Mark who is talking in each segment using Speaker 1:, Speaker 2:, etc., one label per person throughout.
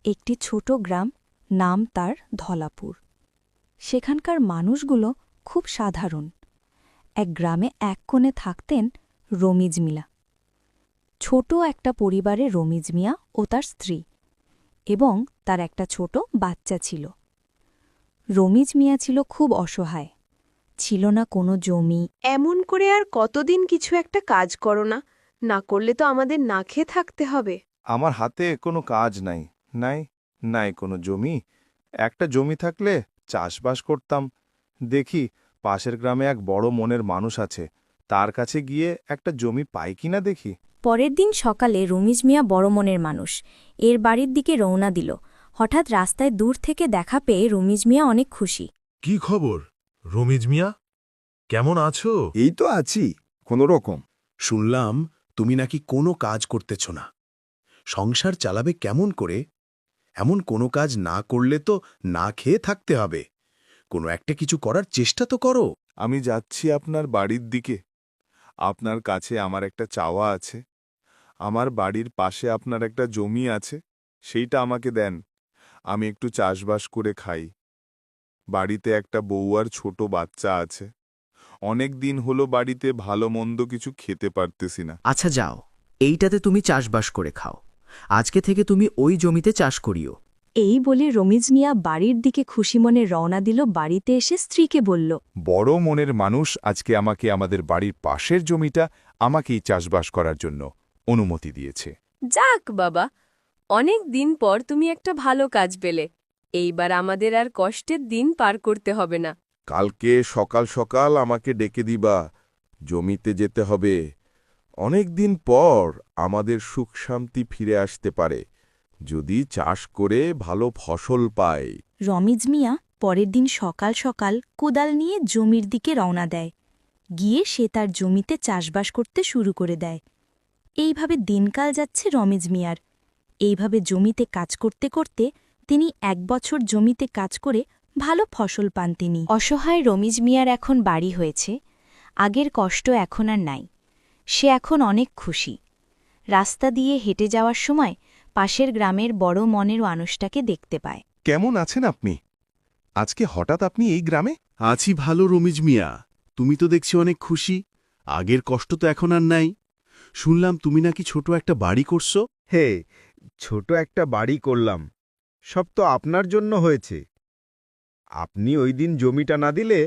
Speaker 1: একটি ছোট গ্রাম, নাম তার ধলাপুর। সেখানকার মানুষগুলো খুব সাধারণ। এক গ্রামে এক কোণে থাকতেন রমিজ মিয়া। ছোট একটা পরিবারে রমিজ মিয়া ও তার স্ত্রী এবং তার একটা ছোট বাচ্চা ছিল। রমিজ মিয়া ছিল খুব অসহায়, ছিল না কোনো জমি।
Speaker 2: এমন করে আর কতদিন কিছু একটা কাজ করো না, না করলে তো আমাদের না খেয়ে থাকতে হবে।
Speaker 3: আমার হাতে কোনো কাজ নাই, নাই কোনো জমি। একটা জমি থাকলে চাষবাস করতাম। দেখি পাশের গ্রামে এক বড় মনের মানুষ আছে, তার কাছে গিয়ে একটা জমি পাই কিনা দেখি।
Speaker 1: পরের দিন সকালে রমিজ মিয়া বড় মনের মানুষ এর বাড়ির দিকে রওনা দিল। হঠাৎ রাস্তায় দূর থেকে দেখা পেয়ে রমিজ মিয়া অনেক খুশি।
Speaker 4: কি খবর রমিজ মিয়া, কেমন আছো?
Speaker 5: এই তো আছি কোনো রকম।
Speaker 4: শুনলাম তুমি নাকি কোনো কাজ করতেছ না। সংসার চালাবে কেমন করে? এমন কোনো কাজ না করলে তো না খেয়ে থাকতে হবে। কোনো একটা কিছু করার চেষ্টা তো করো।
Speaker 3: আমি যাচ্ছি আপনার বাড়ির দিকে। আপনার কাছে আমার একটা চাওয়া আছে। আমার বাড়ির পাশে আপনার একটা জমি আছে, সেইটা আমাকে দেন। আমি একটু চাষবাস করে খাই। বাড়িতে একটা বউ আর ছোট বাচ্চা আছে। অনেক দিন হলো বাড়িতে ভালো মন্দ কিছু খেতে পারতেছি না।
Speaker 6: আচ্ছা যাও, এইটাতে তুমি চাষবাস করে খাও। আজকে থেকে তুমি ওই জমিতে চাষ করিও।
Speaker 1: এই বলে রমিজ মিয়া বাড়ির দিকে খুশি মনে রওনা দিল। বাড়িতে এসে স্ত্রীকে বলল,
Speaker 3: বড় মনের মানুষ আজকে আমাকে আমাদের বাড়ির পাশের জমিটা আমাকেই চাষবাস করার জন্য অনুমতি দিয়েছে।
Speaker 2: যাক বাবা, অনেক দিন পর তুমি একটা ভালো কাজ পেলে। এইবার আমাদের আর কষ্টের দিন পার করতে হবে না।
Speaker 3: কালকে সকাল সকাল আমাকে ডেকে দিবা, জমিতে যেতে হবে। অনেক দিন পর আমাদের সুখ শান্তি ফিরে আসতে পারে যদি চাষ করে ভালো ফসল পায়।
Speaker 1: রমিজ মিয়া পরের দিন সকাল সকাল কোদাল নিয়ে জমির দিকে রওনা দেয়। গিয়ে সে তার জমিতে চাষবাস করতে শুরু করে দেয়। এইভাবে দিনকাল যাচ্ছে রমিজ মিয়ার। এইভাবে জমিতে কাজ করতে করতে তিনি 1 বছর জমিতে কাজ করে ভালো ফসল পান তিনি। অসহায় রমিজ মিয়ার এখন বাড়ি হয়েছে। আগের কষ্ট এখন আর নাই। সে এখন অনেক খুশি। রাস্তা দিয়ে হেঁটে যাওয়ার সময় পাশের গ্রামের বড় মনের মানুষটাকে দেখতে পায়।
Speaker 3: কেমন আছেন আপনি? আজকে হঠাৎ আপনি এই গ্রামে?
Speaker 4: আছি ভালো রমিজ মিয়া, তুমি তো দেখছি অনেক খুশি। আগের কষ্ট তো এখন আর নাই। শুনলাম তুমি নাকি ছোট একটা বাড়ি করছো।
Speaker 5: হে, ছোট একটা বাড়ি করলাম, সব তো আপনার জন্য হয়েছে। আপনি ওই দিন জমিটা না দিলে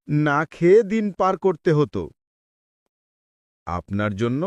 Speaker 5: না খেয়ে দিন পার করতে হতো। আপনার জন্য